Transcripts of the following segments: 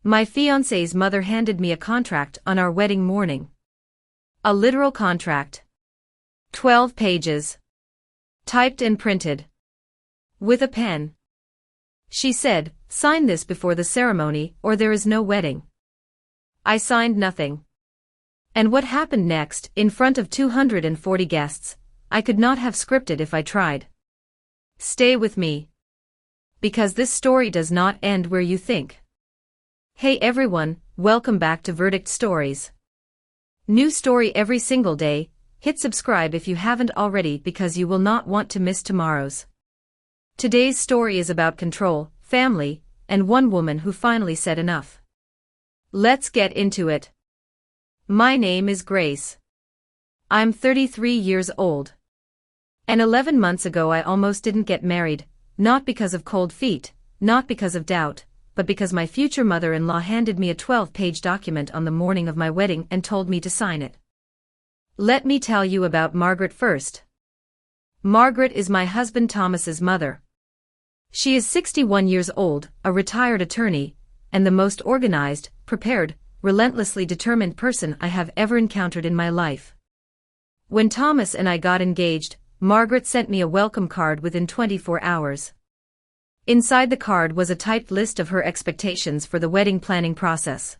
My fiancé's mother handed me a contract on our wedding morning. A literal contract. 12 pages. Typed and printed. With a pen. She said, "Sign this before the ceremony or there is no wedding." I signed nothing. And what happened next, in front of 240 guests, I could not have scripted if I tried. Stay with me. Because this story does not end where you think. Hey everyone, welcome back to Verdict Stories. New story every single day. Hit subscribe if you haven't already because you will not want to miss tomorrow's. Today's story is about control, family, and one woman who finally said enough. Let's get into it. My name is Grace. I'm 33 years old. And 11 months ago I almost didn't get married, not because of cold feet, not because of doubt, but because my future mother-in-law handed me a 12-page document on the morning of my wedding and told me to sign it. Let me tell you about Margaret first. Margaret is my husband Thomas's mother. She is 61 years old, a retired attorney, and the most organized, prepared, relentlessly determined person I have ever encountered in my life. When Thomas and I got engaged, Margaret sent me a welcome card within 24 hours. Inside the card was a typed list of her expectations for the wedding planning process.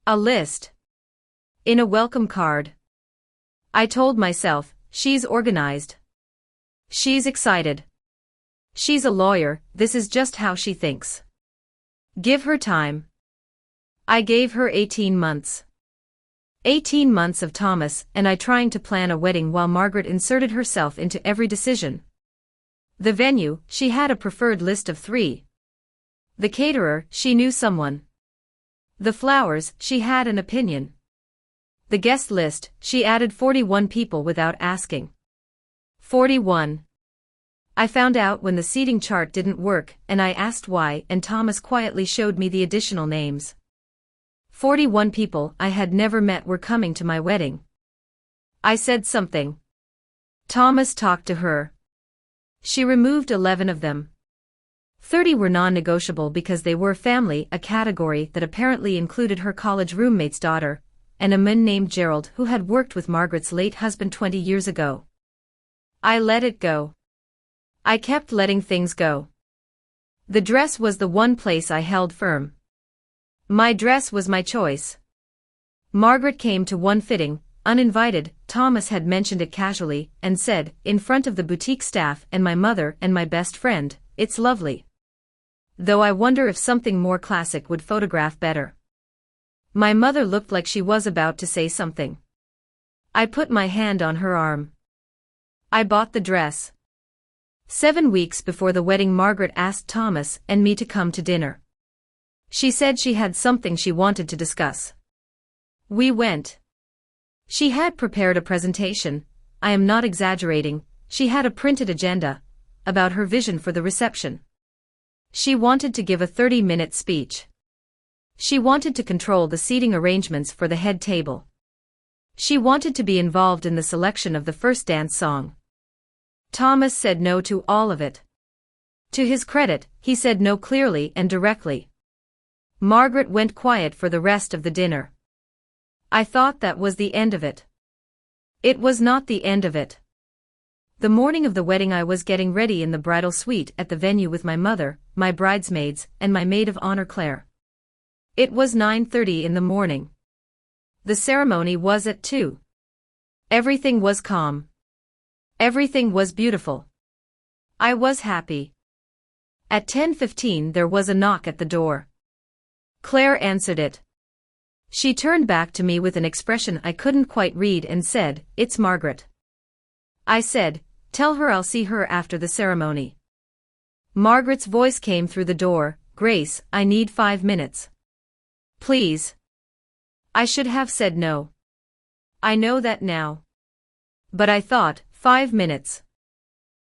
A list. In a welcome card. I told myself, she's organized. She's excited. She's a lawyer, this is just how she thinks. Give her time. I gave her 18 months. 18 months of Thomas and I trying to plan a wedding while Margaret inserted herself into every decision. The venue, she had a preferred list of 3. The caterer, she knew someone. The flowers, she had an opinion. The guest list, she added 41 people without asking. 41. I found out when the seating chart didn't work and I asked why and Thomas quietly showed me the additional names. 41 people I had never met were coming to my wedding. I said something. Thomas talked to her. She removed 11 of them. 30 were non-negotiable because they were family, a category that apparently included her college roommate's daughter, and a man named Gerald who had worked with Margaret's late husband 20 years ago. I let it go. I kept letting things go. The dress was the one place I held firm. My dress was my choice. Margaret came to one fitting, uninvited. Thomas had mentioned it casually, and said, in front of the boutique staff and my mother and my best friend, "It's lovely." Though I wonder if something more classic would photograph better. My mother looked like she was about to say something. I put my hand on her arm. I bought the dress. 7 weeks before the wedding Margaret asked Thomas and me to come to dinner. She said she had something she wanted to discuss. We went. She had prepared a presentation, I am not exaggerating, she had a printed agenda, about her vision for the reception. She wanted to give a 30-minute speech. She wanted to control the seating arrangements for the head table. She wanted to be involved in the selection of the first dance song. Thomas said no to all of it. To his credit, he said no clearly and directly. Margaret went quiet for the rest of the dinner. I thought that was the end of it. It was not the end of it. The morning of the wedding I was getting ready in the bridal suite at the venue with my mother, my bridesmaids, and my maid of honor Claire. It was 9:30 in the morning. The ceremony was at 2. Everything was calm. Everything was beautiful. I was happy. At 10:15 there was a knock at the door. Claire answered it. She turned back to me with an expression I couldn't quite read and said, "It's Margaret." I said, "Tell her I'll see her after the ceremony." Margaret's voice came through the door, "Grace, I need 5 minutes. Please." I should have said no. I know that now. But I thought, 5 minutes.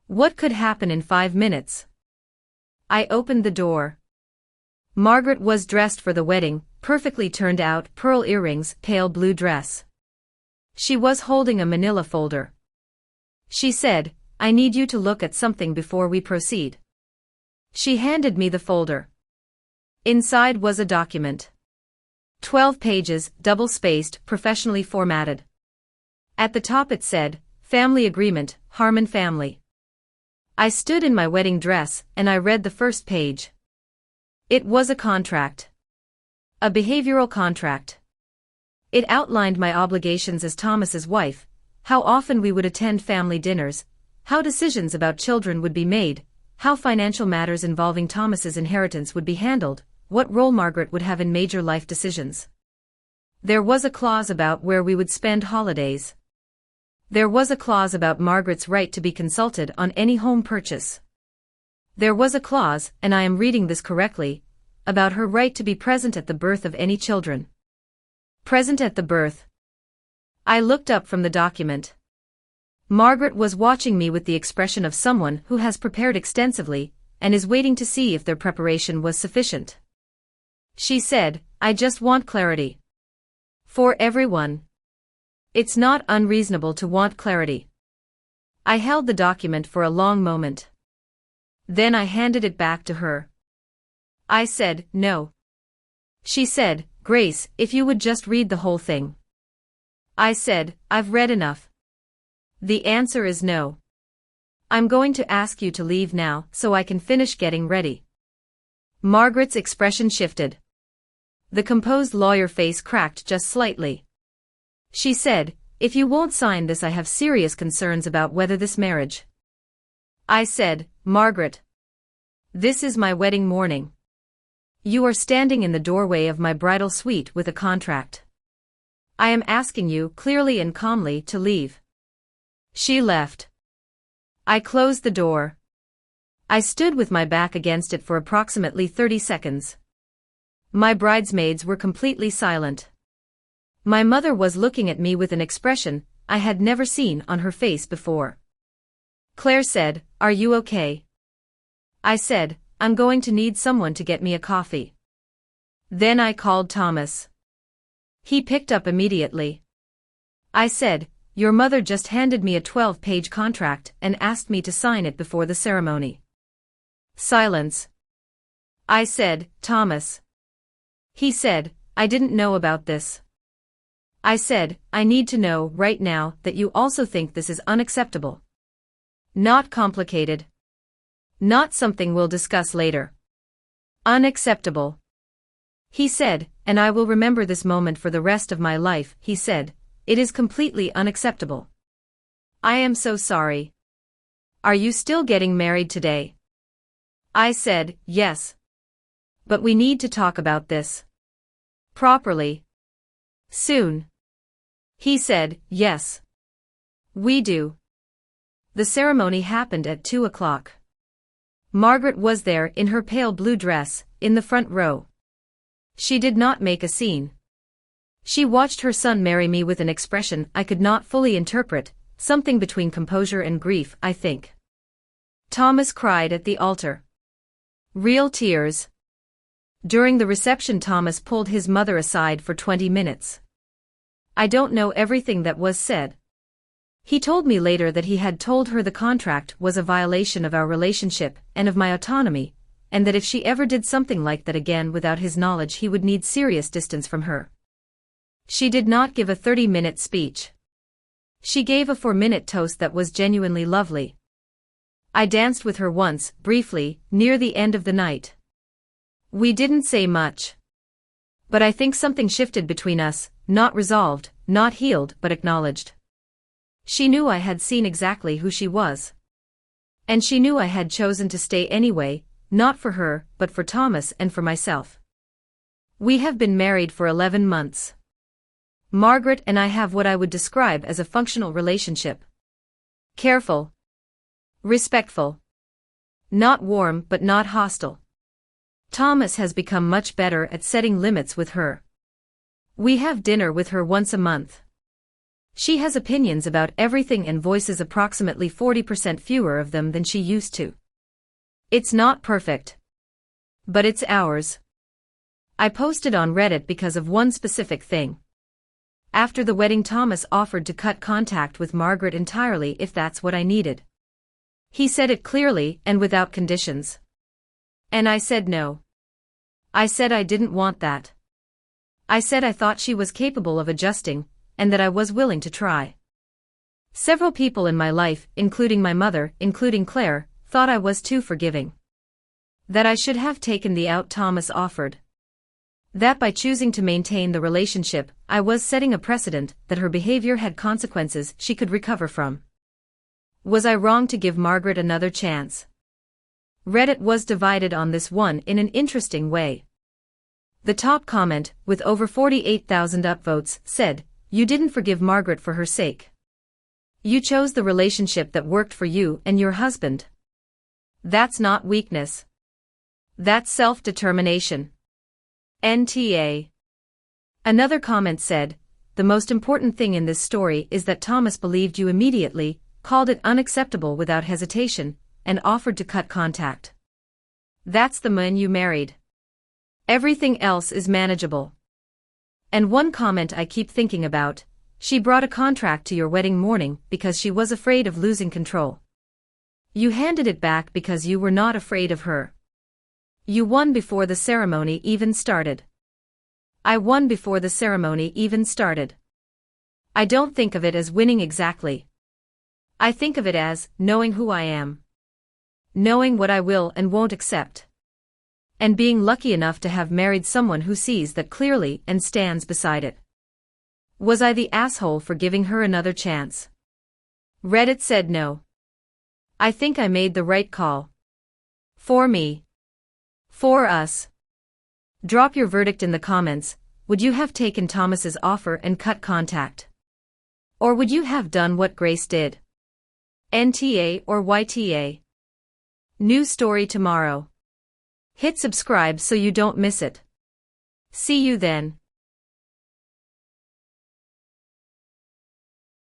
What could happen in 5 minutes? I opened the door. Margaret was dressed for the wedding, perfectly turned out, pearl earrings, pale blue dress. She was holding a manila folder. She said, "I need you to look at something before we proceed." She handed me the folder. Inside was a document. 12 pages, double-spaced, professionally formatted. At the top it said, Family Agreement, Harmon Family. I stood in my wedding dress, and I read the first page. It was a contract. A behavioral contract. It outlined my obligations as Thomas's wife, how often we would attend family dinners, how decisions about children would be made, how financial matters involving Thomas's inheritance would be handled, what role Margaret would have in major life decisions. There was a clause about where we would spend holidays. There was a clause about Margaret's right to be consulted on any home purchase. There was a clause, and I am reading this correctly, about her right to be present at the birth of any children. Present at the birth. I looked up from the document. Margaret was watching me with the expression of someone who has prepared extensively, and is waiting to see if their preparation was sufficient. She said, I just want clarity. For everyone. It's not unreasonable to want clarity. I held the document for a long moment. Then I handed it back to her. I said, no. She said, Grace, if you would just read the whole thing. I said, I've read enough. The answer is no. I'm going to ask you to leave now so I can finish getting ready. Margaret's expression shifted. The composed lawyer face cracked just slightly. She said, if you won't sign this, I have serious concerns about whether this marriage. I said, Margaret. This is my wedding morning. You are standing in the doorway of my bridal suite with a contract. I am asking you clearly and calmly to leave. She left. I closed the door. I stood with my back against it for approximately 30 seconds. My bridesmaids were completely silent. My mother was looking at me with an expression I had never seen on her face before. Claire said, Are you okay? I said, I'm going to need someone to get me a coffee. Then I called Thomas. He picked up immediately. I said, Your mother just handed me a 12-page contract and asked me to sign it before the ceremony. Silence. I said, Thomas. He said, I didn't know about this. I said, I need to know right now that you also think this is unacceptable. Not complicated. Not something we'll discuss later. Unacceptable. He said, and I will remember this moment for the rest of my life, he said, it is completely unacceptable. I am so sorry. Are you still getting married today? I said, yes. But we need to talk about this. Properly. Soon. He said, yes. We do. The ceremony happened at 2 o'clock. Margaret was there in her pale blue dress, in the front row. She did not make a scene. She watched her son marry me with an expression I could not fully interpret, something between composure and grief, I think. Thomas cried at the altar. Real tears. During the reception, Thomas pulled his mother aside for 20 minutes. I don't know everything that was said. He told me later that he had told her the contract was a violation of our relationship and of my autonomy, and that if she ever did something like that again without his knowledge, he would need serious distance from her. She did not give a 30-minute speech. She gave a 4-minute toast that was genuinely lovely. I danced with her once, briefly, near the end of the night. We didn't say much. But I think something shifted between us, not resolved, not healed, but acknowledged. She knew I had seen exactly who she was. And she knew I had chosen to stay anyway, not for her, but for Thomas and for myself. We have been married for 11 months. Margaret and I have what I would describe as a functional relationship. Careful. Respectful. Not warm but not hostile. Thomas has become much better at setting limits with her. We have dinner with her once a month. She has opinions about everything and voices approximately 40% fewer of them than she used to. It's not perfect. But it's ours. I posted on Reddit because of one specific thing. After the wedding, Thomas offered to cut contact with Margaret entirely if that's what I needed. He said it clearly and without conditions. And I said no. I said I didn't want that. I said I thought she was capable of adjusting, and that I was willing to try. Several people in my life, including my mother, including Claire, thought I was too forgiving. That I should have taken the out Thomas offered. That by choosing to maintain the relationship, I was setting a precedent that her behavior had consequences she could recover from. Was I wrong to give Margaret another chance? Reddit was divided on this one in an interesting way. The top comment, with over 48,000 upvotes, said, "You didn't forgive Margaret for her sake. You chose the relationship that worked for you and your husband. That's not weakness. That's self-determination. NTA." Another comment said, "The most important thing in this story is that Thomas believed you immediately, called it unacceptable without hesitation, and offered to cut contact. That's the man you married. Everything else is manageable." And one comment I keep thinking about, "She brought a contract to your wedding morning because she was afraid of losing control. You handed it back because you were not afraid of her. You won before the ceremony even started. I won before the ceremony even started. I don't think of it as winning exactly. I think of it as knowing who I am. Knowing what I will and won't accept. And being lucky enough to have married someone who sees that clearly and stands beside it. Was I the asshole for giving her another chance?" Reddit said no. "I think I made the right call. For me. For us." Drop your verdict in the comments. Would you have taken Thomas's offer and cut contact? Or would you have done what Grace did? NTA or YTA? New story tomorrow. Hit subscribe so you don't miss it. See you then.